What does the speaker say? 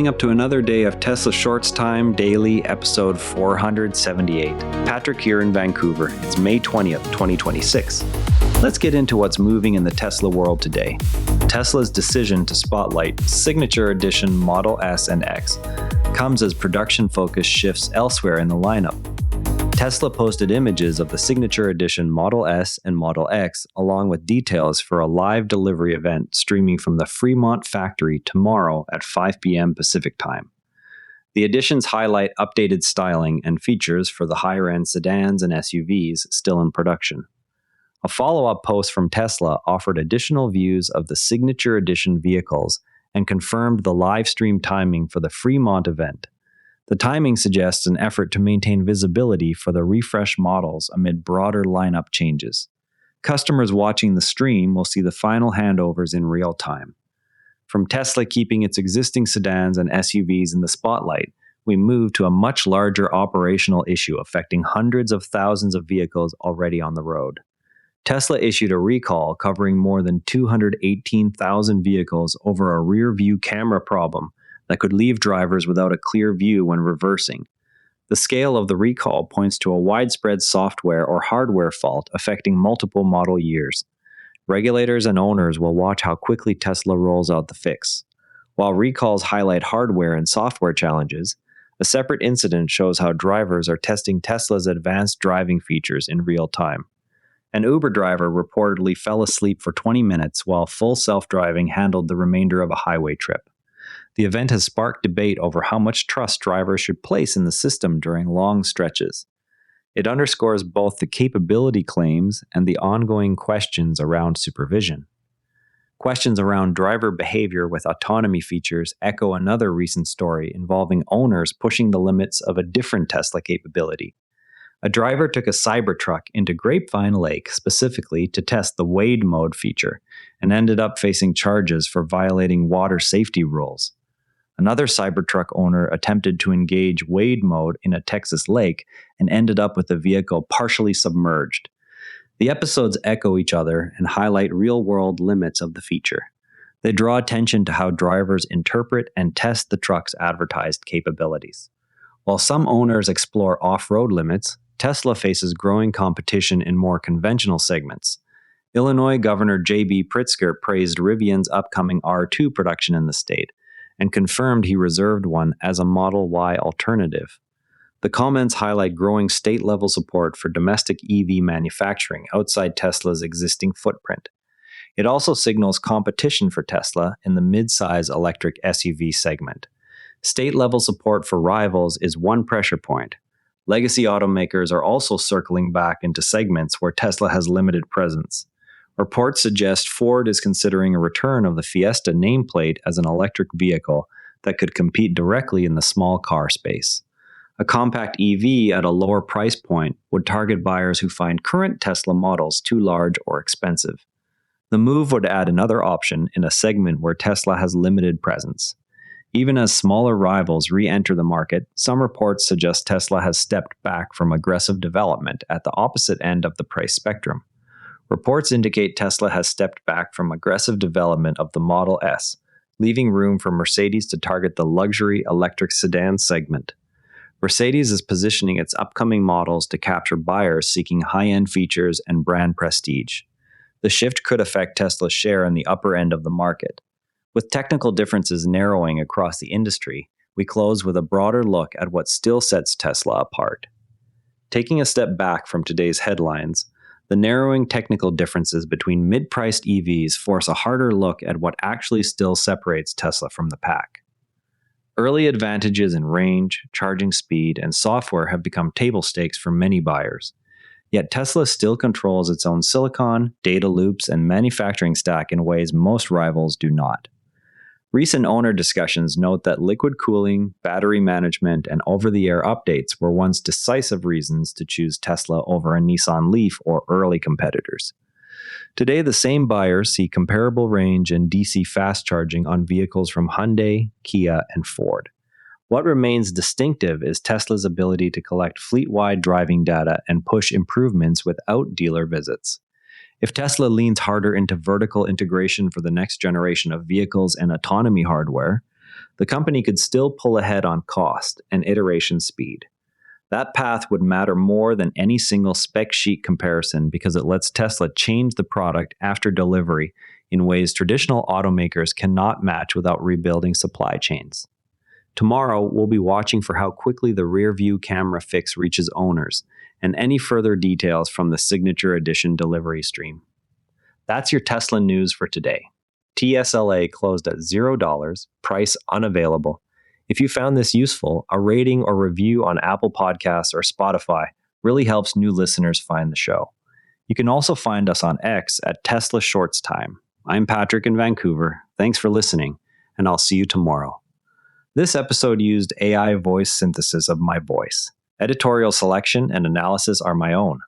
coming up to another day of Tesla Shorts Time Daily, episode 478. Patrick here in Vancouver. It's May 20th, 2026. Let's get into what's moving in the Tesla world today. Tesla's decision to spotlight Signature Edition Model S and X comes as production focus shifts elsewhere in the lineup. Tesla posted images of the Signature Edition Model S and Model X, along with details for a live delivery event streaming from the Fremont Factory tomorrow at 5 p.m. Pacific Time. The editions highlight updated styling and features for the higher-end sedans and SUVs still in production. A follow-up post from Tesla offered additional views of the Signature Edition vehicles and confirmed the live stream timing for the Fremont event. The timing suggests an effort to maintain visibility for the refreshed models amid broader lineup changes. Customers watching the stream will see the final handovers in real time. From Tesla keeping its existing sedans and SUVs in the spotlight, we move to a much larger operational issue affecting hundreds of thousands of vehicles already on the road. Tesla issued a recall covering more than 218,000 vehicles over a rear-view camera problem that could leave drivers without a clear view when reversing. The scale of the recall points to a widespread software or hardware fault affecting multiple model years. Regulators and owners will watch how quickly Tesla rolls out the fix. While recalls highlight hardware and software challenges, a separate incident shows how drivers are testing Tesla's advanced driving features in real time. An Uber driver reportedly fell asleep for 20 minutes while full self-driving handled the remainder of a highway trip. The event has sparked debate over how much trust drivers should place in the system during long stretches. It underscores both the capability claims and the ongoing questions around supervision. Questions around driver behavior with autonomy features echo another recent story involving owners pushing the limits of a different Tesla capability. A driver took a Cybertruck into Grapevine Lake specifically to test the wade mode feature and ended up facing charges for violating water safety rules. Another Cybertruck owner attempted to engage wade mode in a Texas lake and ended up with the vehicle partially submerged. The episodes echo each other and highlight real-world limits of the feature. They draw attention to how drivers interpret and test the truck's advertised capabilities. While some owners explore off-road limits, Tesla faces growing competition in more conventional segments. Illinois Governor J.B. Pritzker praised Rivian's upcoming R2 production in the state, and confirmed he reserved one as a Model Y alternative. The comments highlight growing state-level support for domestic EV manufacturing outside Tesla's existing footprint. It also signals competition for Tesla in the mid-size electric SUV segment. State-level support for rivals is one pressure point. Legacy automakers are also circling back into segments where Tesla has limited presence. Reports suggest Ford is considering a return of the Fiesta nameplate as an electric vehicle that could compete directly in the small car space. A compact EV at a lower price point would target buyers who find current Tesla models too large or expensive. The move would add another option in a segment where Tesla has limited presence. Even as smaller rivals re-enter the market, some reports suggest Tesla has stepped back from aggressive development at the opposite end of the price spectrum. Reports indicate Tesla has stepped back from aggressive development of the Model S, leaving room for Mercedes to target the luxury electric sedan segment. Mercedes is positioning its upcoming models to capture buyers seeking high-end features and brand prestige. The shift could affect Tesla's share in the upper end of the market. With technical differences narrowing across the industry, we close with a broader look at what still sets Tesla apart. Taking a step back from today's headlines, the narrowing technical differences between mid-priced EVs force a harder look at what actually still separates Tesla from the pack. Early advantages in range, charging speed, and software have become table stakes for many buyers. Yet Tesla still controls its own silicon, data loops, and manufacturing stack in ways most rivals do not. Recent owner discussions note that liquid cooling, battery management, and over-the-air updates were once decisive reasons to choose Tesla over a Nissan Leaf or early competitors. Today, the same buyers see comparable range and DC fast charging on vehicles from Hyundai, Kia, and Ford. What remains distinctive is Tesla's ability to collect fleet-wide driving data and push improvements without dealer visits. If Tesla leans harder into vertical integration for the next generation of vehicles and autonomy hardware, the company could still pull ahead on cost and iteration speed. That path would matter more than any single spec sheet comparison because it lets Tesla change the product after delivery in ways traditional automakers cannot match without rebuilding supply chains. Tomorrow, we'll be watching for how quickly the rear-view camera fix reaches owners and any further details from the Signature Edition delivery stream. That's your Tesla news for today. TSLA closed at $0, price unavailable. If you found this useful, a rating or review on Apple Podcasts or Spotify really helps new listeners find the show. You can also find us on X at Tesla Shorts Time. I'm Patrick in Vancouver. Thanks for listening, and I'll see you tomorrow. This episode used AI voice synthesis of my voice. Editorial selection and analysis are my own.